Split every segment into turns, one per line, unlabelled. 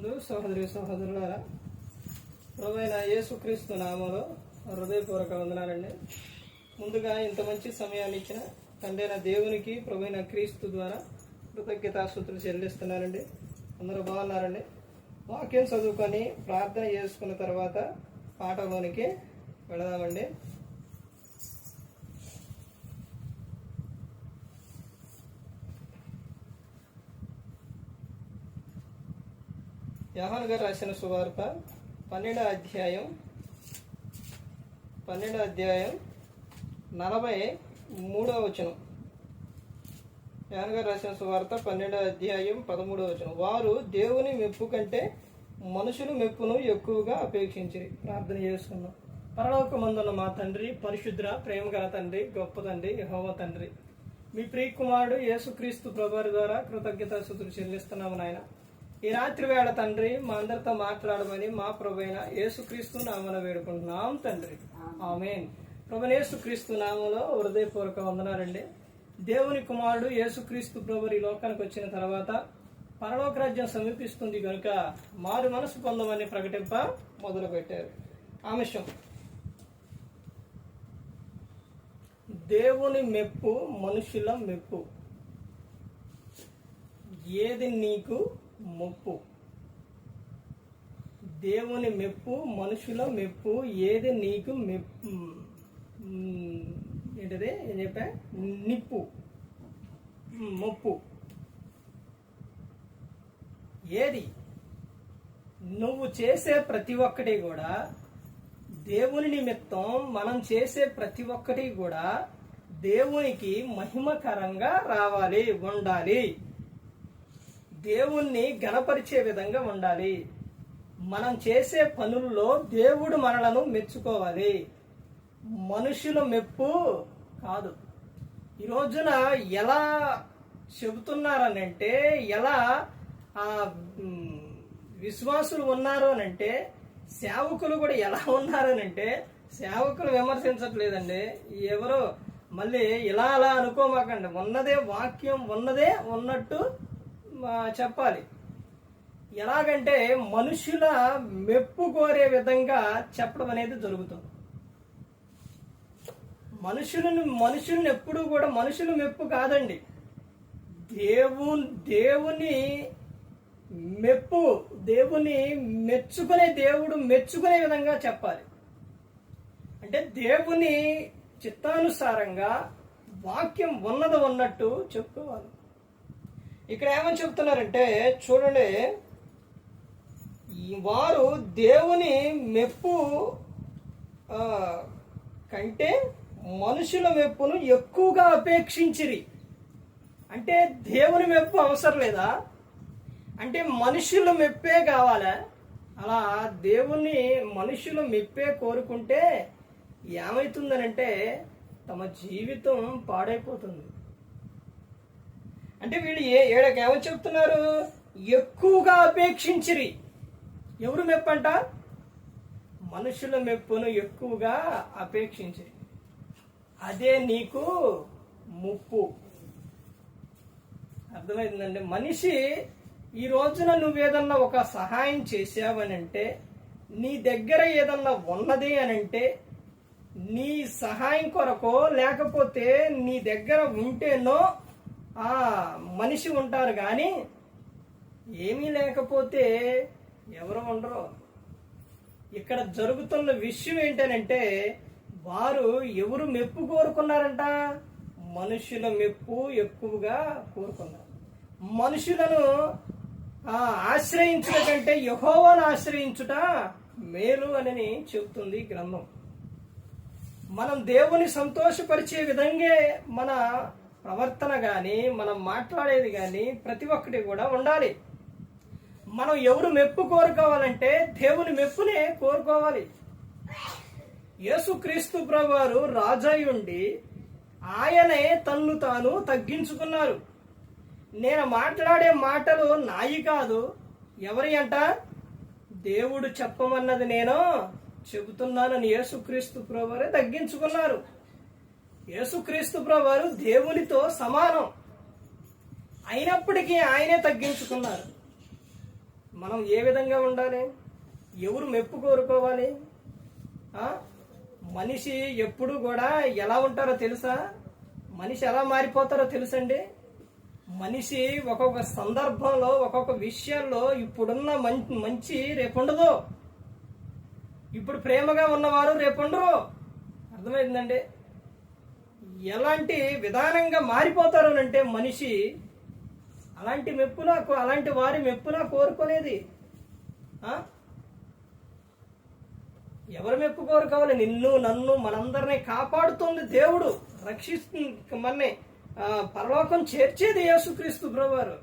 నందు సహోదరి సహోదరులారా, ప్రభువైన యేసుక్రీస్తు నామములో హృదయపూర్వక వందనాలండి. ముందుగా ఇంత మంచి సమయాన్ని ఇచ్చిన తండ్రైన దేవునికి ప్రభువైన క్రీస్తు ద్వారా కృతజ్ఞతాస్తుతులు చెల్లిస్తున్నారండి. అందరూ బాగున్నారండి. వాక్యం చదువుకొని ప్రార్థన చేసుకున్న తర్వాత పాటలోనికి వెళదామండి. యోహాను గారు రాసిన సువార్త 12వ అధ్యాయం 43వ వచనం. యోహాను గారు రాసిన సువార్త 12వ అధ్యాయం 13వ వచనం. వారు దేవుని మెప్పు కంటే మనుషుల మెప్పును ఎక్కువగా అపేక్షించిరి. ప్రార్థన చేసుకున్నాం. పరలోకమందున్న మా తండ్రి, పరిశుద్ర ప్రేమగల తండ్రి, గొప్ప తండ్రి, యెహోవా తండ్రి, మీ ప్రియ కుమారుడు యేసుక్రీస్తు ప్రభువారి ద్వారా కృతజ్ఞతాస్తుతులు చెల్లిస్తున్నాము నాయన. ఈ రాత్రి వేళ తండ్రి మా అందరితో మాట్లాడమని మా ప్రభువైన యేసుక్రీస్తు నామమున వేడుకుంటున్నాం తండ్రి. ఆమేన్. ప్రభువైన యేసుక్రీస్తు నామములో హృదయపూర్వక వందనాలండి. దేవుని కుమారుడు యేసుక్రీస్తు ప్రభువు ఈ లోకానికి వచ్చిన తర్వాత పరలోక రాజ్యం సమీపిస్తుంది కనుక మారు మనసు పొందమని ప్రకటింప మొదలు పెట్టారు. ఆమెషం దేవుని మెప్పు, మనుషుల మెప్పు. ఏది నీకు మొప్పు? దేవుని మెప్పు, మనుషుల మెప్పు. ఏది నీకు మెప్పు? ఏంటది? ఏం చెప్పా? నిప్పు, మొప్పు. ఏది? నువ్వు చేసే ప్రతి ఒక్కటి కూడా దేవుని నిమిత్తం, మనం చేసే ప్రతి ఒక్కటి కూడా దేవునికి మహిమకరంగా రావాలి, ఉండాలి. దేవుణ్ణి గణపరిచే విధంగా ఉండాలి. మనం చేసే పనుల్లో దేవుడు మనలను మెచ్చుకోవాలి. మనుషుల మెప్పు కాదు. ఈ రోజున ఎలా చెబుతున్నారనంటే, ఎలా విశ్వాసులు ఉన్నారు అనంటే, సేవకులు కూడా ఎలా ఉన్నారనంటే, సేవకులు విమర్శించట్లేదండి. ఎవరో మళ్ళీ ఇలా అలా అనుకోమాకండి. ఉన్నదే వాక్యం, ఉన్నదే ఉన్నట్టు చెప్పాలి. ఎలాగంటే మనుషుల మెప్పు కోరే విధంగా చెప్పడం అనేది జరుగుతుంది. మనుషులను ఎప్పుడు కూడా మనుషుల మెప్పు కాదండి, దేవుని మెప్పు, దేవుని మెచ్చుకునే, దేవుడు మెచ్చుకునే విధంగా చెప్పాలి. అంటే దేవుని చిత్తానుసారంగా వాక్యం ఉన్నది ఉన్నట్టు చెప్పుకోవాలి. ఇక్కడ ఏమని చెప్తున్నారంటే చూడండి, వారు దేవుని మెప్పు కంటే మనుషుల మెప్పును ఎక్కువగా అపేక్షించిరి. అంటే దేవుని మెప్పు అవసరం లేదా? అంటే మనుషుల మెప్పే కావాలా? అలా దేవుని మనుషుల మెప్పే కోరుకుంటే ఏమవుతుందనంటే తమ జీవితం పాడైపోతుంది. అంటే వీళ్ళు ఏమని చెప్తున్నారు? ఎక్కువగా అపేక్షించిరి. ఎవరు మెప్పంట? మనుషుల మెప్పును ఎక్కువగా అపేక్షించిరి. అదే నీకు ముప్పు. అర్థమైందండి? మనిషి ఈ రోజున నువ్వేదన్నా ఒక సహాయం చేసావనంటే, నీ దగ్గర ఏదన్నా ఉన్నది అనంటే, నీ సహాయం కొరకో లేకపోతే నీ దగ్గర ఉంటేనో మనిషి ఉంటారు, కానీ ఏమీ లేకపోతే ఎవరు ఉండరు. ఇక్కడ జరుగుతున్న విషయం ఏంటనంటే, వారు ఎవరు మెప్పు కోరుకున్నారంట? మనుషుల మెప్పు ఎక్కువగా కోరుకున్నారు. మనుషులను ఆశ్రయించుట కంటే యెహోవాను ఆశ్రయించుట మేలు అని చెబుతుంది గ్రంథం. మనం దేవుని సంతోషపరిచే విధంగా మన ప్రవర్తన కానీ, మనం మాట్లాడేది కానీ ప్రతి ఒక్కటి కూడా ఉండాలి. మనం ఎవరు మెప్పు కోరుకోవాలంటే దేవుని మెప్పునే కోరుకోవాలి. యేసుక్రీస్తు ప్రభువారు రాజయ్యుండి ఆయనే తన్ను తాను తగ్గించుకున్నారు. నేను మాట్లాడే మాటలు నాయి కాదు, ఎవరి అంట? దేవుడు చెప్పమన్నది నేను చెబుతున్నానని యేసుక్రీస్తు ప్రభువారే తగ్గించుకున్నారు. యేసుక్రీస్తు ప్రభువారు దేవునితో సమానం అయినప్పటికీ ఆయనే తగ్గించుకున్నారు. మనం ఏ విధంగా ఉండాలి? ఎవరు మెప్పు కోరుకోవాలి? మనిషి ఎప్పుడు కూడా ఎలా ఉంటారో తెలుసా? మనిషి ఎలా మారిపోతారో తెలుసండి? మనిషి ఒక్కొక్క సందర్భంలో ఒక్కొక్క విషయాల్లో ఇప్పుడున్న మంచి రేపుండదు. ఇప్పుడు ప్రేమగా ఉన్నవారు రేపుండరు. అర్థమైందండి? ఎలాంటి విధానంగా మారిపోతారు అంటే మనిషి అలాంటి వారి మెప్పులా కోరుకునేది. ఎవరు మెప్పు కోరుకోవాలి? నిన్ను నన్ను మనందరినీ కాపాడుతుంది దేవుడు, రక్షిస్తుంది, మనని పరలోకం చేర్చేది యేసుక్రీస్తు ప్రభువారు.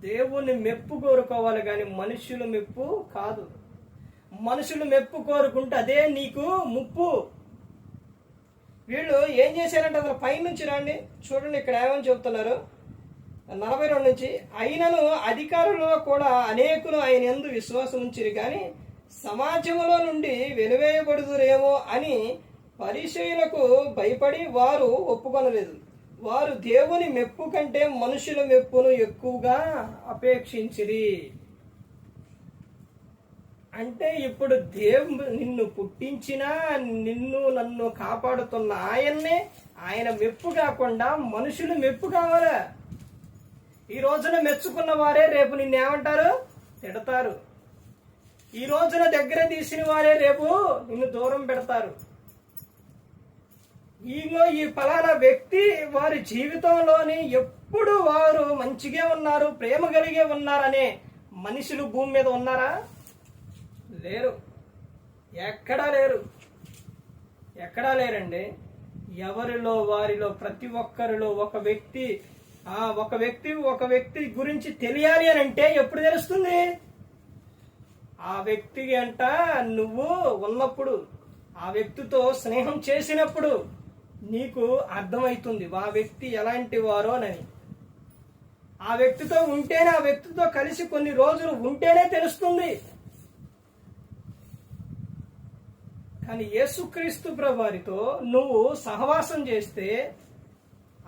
దేవుని మెప్పు కోరుకోవాలి కానీ మనుషుల మెప్పు కాదు. మనుషులు మెప్పు కోరుకుంటే అదే నీకు ముప్పు. వీళ్ళు ఏం చేశారంటే అసలు పైనుంచి రండి చూడండి, ఇక్కడ ఏమని చెబుతున్నారు 42 నుంచి, అయినను అధికారులలో కూడా అనేకులు ఆయన యందు విశ్వాసం ఉంచిరి కానీ సమాజంలో నుండి వెలివేయబడుదురేమో అని పరిచయులకు భయపడి వారు ఒప్పుకొనలేదు. వారు దేవుని మెప్పు కంటే మనుషుల మెప్పును ఎక్కువగా అపేక్షించిరి. అంటే ఇప్పుడు నిన్ను పుట్టించినా నిన్ను నన్ను కాపాడుతున్న ఆయన మెప్పు కాకుండా మనుషులు మెప్పు కావాలా? ఈ రోజున మెచ్చుకున్న వారే రేపు నిన్నేమంటారు? తిడతారు. ఈ రోజున దగ్గర తీసిన వారే రేపు నిన్ను దూరం పెడతారు. ఈ ఫలానా వ్యక్తి వారి జీవితంలోని ఎప్పుడు వారు మంచిగా ఉన్నారు, ప్రేమ కలిగే ఉన్నారనే మనుషులు భూమి మీద ఉన్నారా? లేరు. ఎక్కడా లేరండి. ఎవరిలో వారిలో ప్రతి ఒక్కరిలో ఒక వ్యక్తి గురించి తెలియాలి అని అంటే ఎప్పుడు తెలుస్తుంది? ఆ వ్యక్తి అంట నువ్వు ఉన్నప్పుడు, ఆ వ్యక్తితో స్నేహం చేసినప్పుడు నీకు అర్థమవుతుంది ఆ వ్యక్తి ఎలాంటి వారోనని. ఆ వ్యక్తితో ఉంటేనే, ఆ వ్యక్తితో కలిసి కొన్ని రోజులు ఉంటేనే తెలుస్తుంది. కానీ యేసుక్రీస్తు ప్రభువారితో నువ్వు సహవాసం చేస్తే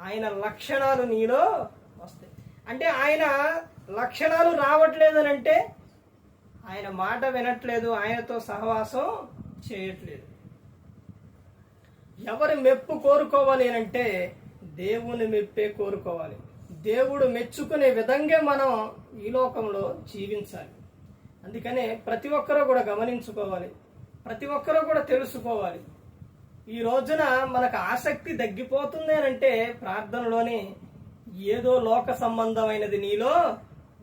ఆయన లక్షణాలు నీలో వస్తాయి. అంటే ఆయన లక్షణాలు రావట్లేదు అని అంటే ఆయన మాట వినట్లేదు, ఆయనతో సహవాసం చేయట్లేదు. ఎవరి మెప్పు కోరుకోవాలి అంటే దేవుని మెప్పే కోరుకోవాలి. దేవుడు మెచ్చుకునే విధంగా మనం ఈ లోకంలో జీవించాలి. అందుకనే ప్రతి ఒక్కరూ కూడా గమనించుకోవాలి, ప్రతి ఒక్కరూ కూడా తెలుసుకోవాలి. ఈ రోజున మనకు ఆసక్తి తగ్గిపోతుంది అని అంటే ప్రార్థనలోనే ఏదో లోక సంబంధమైనది నీలో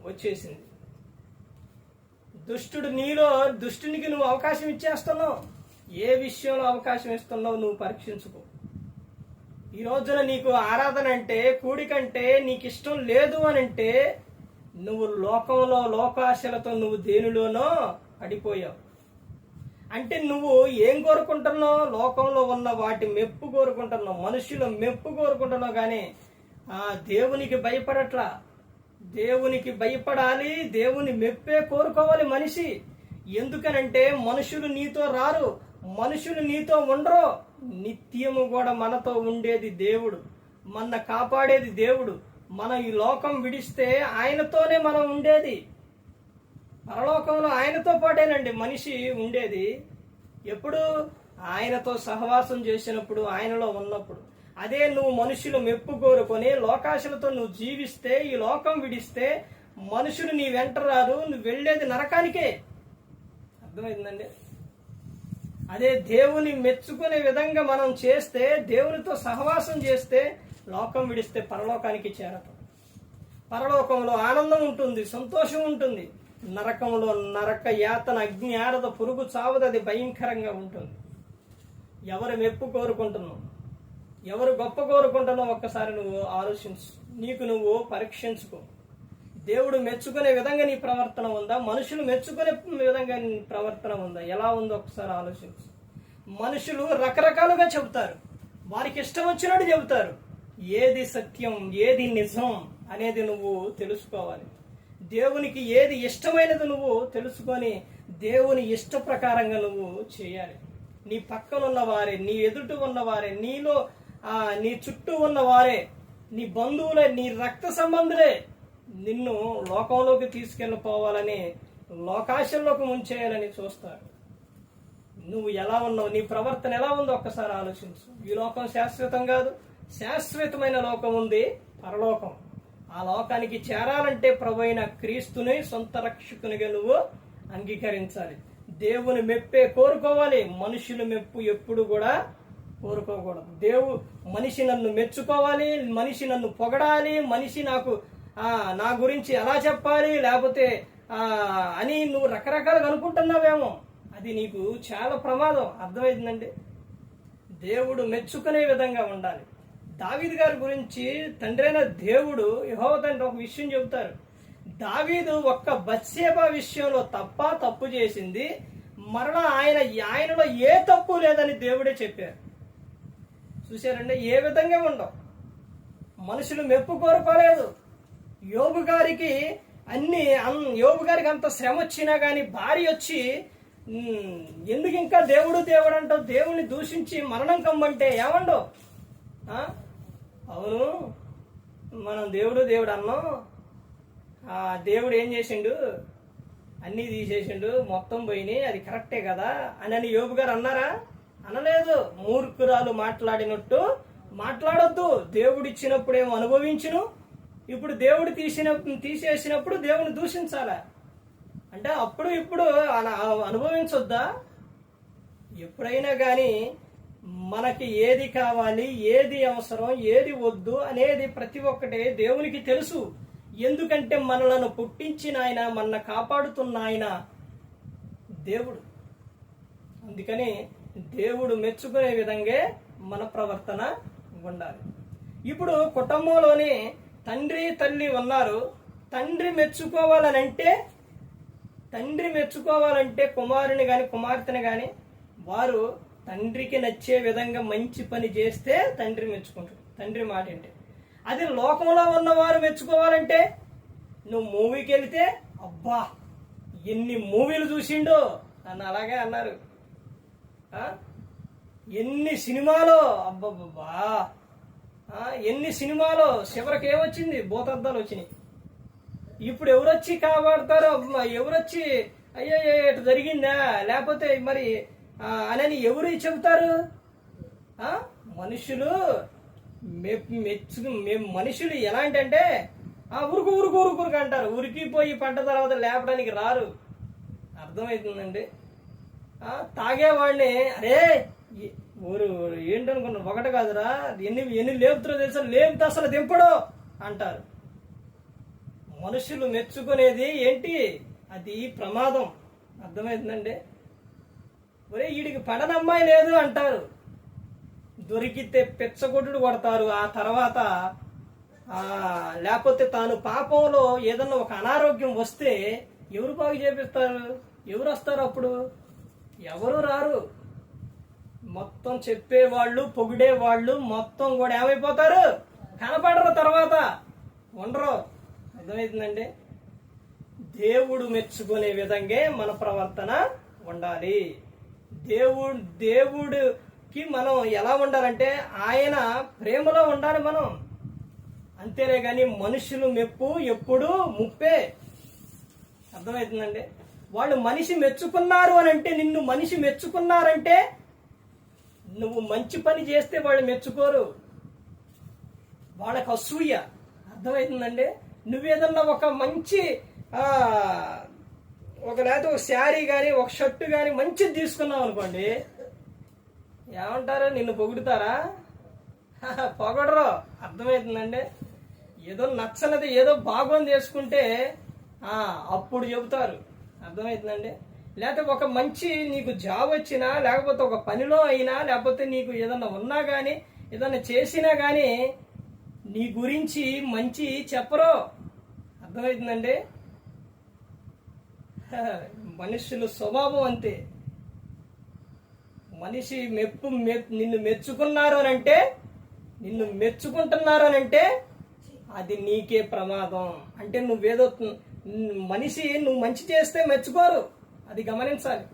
వచ్చేసింది. దుష్టునికి నువ్వు అవకాశం ఇచ్చేస్తున్నావు. ఏ విషయంలో అవకాశం ఇస్తున్నావు నువ్వు పరీక్షించుకో. ఈ రోజున నీకు ఆరాధన అంటే, కూడికంటే నీకు ఇష్టం లేదు అని అంటే నువ్వు లోకంలో లోకాశలతో నువ్వు దేనిలోనో పడిపోయావు. అంటే నువ్వు ఏం కోరుకుంటున్నావు? లోకంలో ఉన్న వాటి మెప్పు కోరుకుంటున్నావు, మనుషుల మెప్పు కోరుకుంటున్నావు. కానీ దేవునికి భయపడట్లా. దేవునికి భయపడాలి, దేవుని మెప్పే కోరుకోవాలి మనిషి. ఎందుకనంటే మనుషులు నీతో రారు, మనుషులు నీతో ఉండరు. నిత్యము కూడా మనతో ఉండేది దేవుడు, మన కాపాడేది దేవుడు. మన ఈ లోకం విడిస్తే ఆయనతోనే మనం ఉండేది. పరలోకంలో ఆయనతో పాటేనండి మనిషి ఉండేది. ఎప్పుడు? ఆయనతో సహవాసం చేసినప్పుడు, ఆయనలో ఉన్నప్పుడు. అదే నువ్వు మనుషులు మెప్పు కోరుకొని లోకాశలతో నువ్వు జీవిస్తే, ఈ లోకం విడిస్తే మనుషులు నీ వెంట రారు, నువ్వు వెళ్ళేది నరకానికే. అర్థమైందండి? అదే దేవుని మెచ్చుకునే విధంగా మనం చేస్తే, దేవునితో సహవాసం చేస్తే లోకం విడిస్తే పరలోకానికి చేరతాం. పరలోకంలో ఆనందం ఉంటుంది, సంతోషం ఉంటుంది. నరకంలో నరక యాతన, అగ్ని ఆరద, పురుగు చావదు, అది భయంకరంగా ఉంటుంది. ఎవరు మెప్పు కోరుకుంటున్నావు, ఎవరు గొప్ప కోరుకుంటున్నావు ఒక్కసారి నువ్వు ఆలోచించు, నీకు నువ్వు పరీక్షించుకో. దేవుడు మెచ్చుకునే విధంగా నీ ప్రవర్తన ఉందా? మనుషులు మెచ్చుకునే విధంగా నీ ప్రవర్తన ఉందా? ఎలా ఉందో ఒకసారి ఆలోచించు. మనుషులు రకరకాలుగా చెబుతారు, వారికి ఇష్టం వచ్చినట్టు చెబుతారు. ఏది సత్యం, ఏది నిజం అనేది నువ్వు తెలుసుకోవాలి. దేవునికి ఏది ఇష్టమైనది నువ్వు తెలుసుకొని దేవుని ఇష్ట ప్రకారంగా నువ్వు చేయాలి. నీ పక్కన ఉన్నవారే, నీ ఎదుట ఉన్నవారే, నీ చుట్టూ ఉన్నవారే, నీ బంధువులే, నీ రక్త సంబంధులే నిన్ను లోకంలోకి తీసుకెళ్ళిపోవాలని లోకాశల్లోకి ముంచేయాలని చూస్తారు. నువ్వు ఎలా ఉన్నావు, నీ ప్రవర్తన ఎలా ఉందో ఒక్కసారి ఆలోచించు. ఈ లోకం శాశ్వతం కాదు, శాశ్వతమైన లోకం ఉంది, పరలోకం. ఆ లోకానికి చేరాలంటే ప్రభువైన క్రీస్తుని సొంత రక్షకునిగా నువ్వు అంగీకరించాలి. దేవుని మెప్పే కోరుకోవాలి, మనుషుల మెప్పు ఎప్పుడు కూడా కోరుకోకూడదు. మనిషి నన్ను మెచ్చుకోవాలి, మనిషి నన్ను పొగడాలి, మనిషి నా గురించి ఎలా చెప్పాలి లేకపోతే అని నువ్వు రకరకాలుగా అనుకుంటున్నావేమో, అది నీకు చాలా ప్రమాదం. అర్థమైందండి? దేవుడు మెచ్చుకునే విధంగా ఉండాలి. దావీదు గారి గురించి తండ్రి అయిన దేవుడు యెహోవా తండ్రి ఒక విషయం చెబుతారు. దావీదు ఒక్క బత్షెబా విషయంలో తప్పు చేసింది, మరలా ఆయనలో ఏ తప్పు లేదని దేవుడే చెప్పారు. చూశారండి? ఏ విధంగా ఉండవు, మనుషులు మెప్పు కోరుకోలేదు. యోబు గారికి అంత శ్రమ వచ్చినా కానీ భార్య వచ్చి ఎందుకు ఇంకా దేవుడు అంటావు, దేవుణ్ణి దూషించి మరణం కమ్మంటే ఏమండవు? అవును, మనం దేవుడు అన్నాం, ఆ దేవుడు ఏం చేసిండు, అన్నీ తీసేసిండు, మొత్తం పోయినాయి, అది కరెక్టే కదా అని యోబు గారు అన్నారా? అనలేదు. మూర్ఖురాలు మాట్లాడినట్టు మాట్లాడొద్దు. దేవుడు ఇచ్చినప్పుడేమో అనుభవించును, ఇప్పుడు దేవుడు తీసేసినప్పుడు దేవుని దూషించాలా అంటే అప్పుడు ఇప్పుడు అనుభవించొద్దా? ఎప్పుడైనా కానీ మనకి ఏది కావాలి, ఏది అవసరం, ఏది వద్దు అనేది ప్రతి ఒక్కటే దేవునికి తెలుసు. ఎందుకంటే మనలను పుట్టించిన ఆయన, మన కాపాడుతున్న ఆయన దేవుడు. అందుకని దేవుడు మెచ్చుకునే విధంగా మన ప్రవర్తన ఉండాలి. ఇప్పుడు కుటుంబంలోని తండ్రి తల్లి ఉన్నారు. తండ్రి మెచ్చుకోవాలంటే కుమారుని కానీ కుమార్తెని కానీ వారు తండ్రికి నచ్చే విధంగా మంచి పని చేస్తే తండ్రి మెచ్చుకుంటాడు. తండ్రి మాట ఏంటి? అది లోకంలో ఉన్నవారు మెచ్చుకోవాలంటే నువ్వు మూవీకి వెళితే అబ్బా ఎన్ని మూవీలు చూసిండో నన్ను అలాగే అన్నారు. ఎన్ని సినిమాలో అబ్బబ్బా, ఎన్ని సినిమాలో చివరికి ఏమొచ్చింది, భూతద్దాలు వచ్చినాయి. ఇప్పుడు ఎవరొచ్చి కాపాడతారో, ఎవరొచ్చి అయ్యో ఇటు జరిగిందా లేకపోతే మరి అని ఎవరు చెబుతారు? మనుషులు మనుషులు ఎలాంటి అంటే ఉరుకు అంటారు. ఉరికిపోయి పడ్డ తర్వాత లేపడానికి రారు. అర్థమవుతుందండి? తాగేవాడిని అరే ఊరు ఏంటనుకున్నా, ఒకటి కాదురా ఎన్ని లేపుతారో తెలుసా, లేపితే అసలు దింపడు అంటారు. మనుషులు మెచ్చుకునేది ఏంటి? అది ప్రమాదం. అర్థమవుతుందండి? ఒరే వీడికి పడనమ్మాయి లేదు అంటారు. దొరికితే పెచ్చగొడ్డు కొడతారు. ఆ తర్వాత లేకపోతే తాను పాపంలో ఏదన్నా ఒక అనారోగ్యం వస్తే ఎవరు బాగు చేపిస్తారు? ఎవరు వస్తారు అప్పుడు? ఎవరు రారు. మొత్తం చెప్పేవాళ్ళు, పొగిడేవాళ్ళు మొత్తం కూడా ఏమైపోతారు? కనపడరు, తర్వాత ఉండరు. అర్థమవుతుందండి? దేవుడు మెచ్చుకునే విధంగా మన ప్రవర్తన ఉండాలి. దేవుడికి మనం ఎలా ఉండాలంటే ఆయన ప్రేమలో ఉండాలి మనం. అంతేనే కానీ మనుషులు మెప్పు ఎప్పుడు ముప్పే. అర్థమవుతుందండి? వాళ్ళు మనిషి మెచ్చుకున్నారు అని అంటే, నిన్ను మనిషి మెచ్చుకున్నారంటే నువ్వు మంచి పని చేస్తే వాళ్ళు మెచ్చుకోరు, వాళ్ళకి అసూయ. అర్థమవుతుందండి? నువ్వేదన్నా ఒక మంచి లేకపోతే ఒక శారీ కానీ ఒక షర్టు కానీ మంచిది తీసుకున్నావు అనుకోండి, ఏమంటారు? నిన్ను పొగుడుతారా? పొగడరు. అర్థమవుతుందండి? ఏదో నచ్చనది ఏదో బాగుంది చేసుకుంటే అప్పుడు చెబుతారు. అర్థమవుతుందండి? లేకపోతే ఒక మంచి నీకు జాబ్ వచ్చినా, లేకపోతే ఒక పనిలో అయినా, లేకపోతే నీకు ఏదన్నా ఉన్నా కానీ ఏదన్నా చేసినా కానీ నీ గురించి మంచి చెప్పరు. అర్థమవుతుందండి? మనుషుల స్వభావం అంతే. మనిషి నిన్ను మెచ్చుకున్నారు అనంటే, నిన్ను మెచ్చుకుంటున్నారు అనంటే అది నీకే ప్రమాదం. అంటే నువ్వేదో మనిషి నువ్వు మంచి చేస్తే మెచ్చుకోరు, అది గమనించాలి.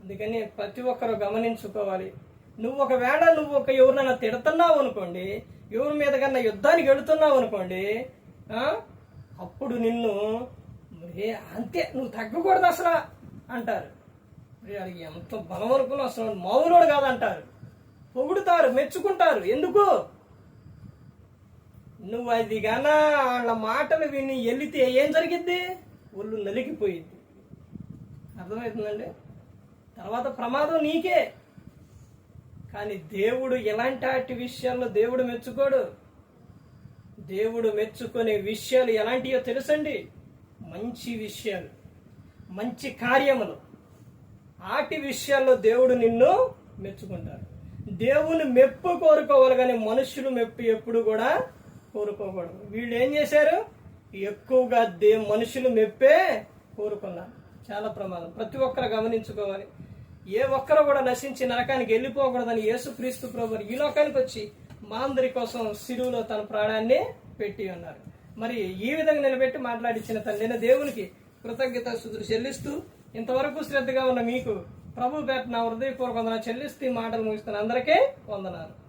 అందుకని ప్రతి ఒక్కరు గమనించుకోవాలి. ఒకవేళ ఎవరినైనా తిడుతున్నావు అనుకోండి, ఎవరి మీద కన్నా యుద్ధానికి వెళుతున్నావు అనుకోండి, అప్పుడు నిన్ను ఏ అంతే, నువ్వు తగ్గకూడదు అసలు అంటారు. వాడికి ఎంత బలం అనుకున్నా అసలు మామూలుడు కాదంటారు. పొగుడుతారు, మెచ్చుకుంటారు. ఎందుకు? నువ్వు అది గానా వాళ్ళ మాటలు విని వెళితే ఏం జరిగిద్ది? ఒళ్ళు నలిగిపోయిద్ది. అర్థమవుతుందండి? తర్వాత ప్రమాదం నీకే. కానీ దేవుడు ఎలాంటి విషయాల్లో దేవుడు మెచ్చుకోడు. దేవుడు మెచ్చుకునే విషయాలు ఎలాంటివో తెలుసండి? మంచి విషయాలు, మంచి కార్యములు, ఆటి విషయాల్లో దేవుడు నిన్ను మెచ్చుకుంటారు. దేవుని మెప్పు కోరుకోవాలి, కానీ మనుషులు మెప్పు ఎప్పుడు కూడా కోరుకోకూడదు. వీళ్ళు ఏం చేశారు? ఎక్కువగా మనుషులు మెప్పే కోరుకున్నారు. చాలా ప్రమాదం. ప్రతి ఒక్కరు గమనించుకోవాలి. ఏ ఒక్కరు కూడా నశించి నరకానికి వెళ్ళిపోకూడదని యేసుక్రీస్తు ప్రభువు ఈ లోకానికి వచ్చి మా అందరి కోసం శిలువలో తన ప్రాణాన్ని పెట్టి ఉన్నారు. మరి ఈ విధంగా నిలబెట్టి మాట్లాడించిన తండ్రి దేవునికి కృతజ్ఞతాస్తుతులు చెల్లిస్తూ, ఇంతవరకు శ్రద్ధగా ఉన్న మీకు ప్రభు పేట నా హృదయపూర్వక వందనాలు చెల్లిస్తూ ఈ మాటలు ముగిస్తున్న అందరికీ వందనాలు.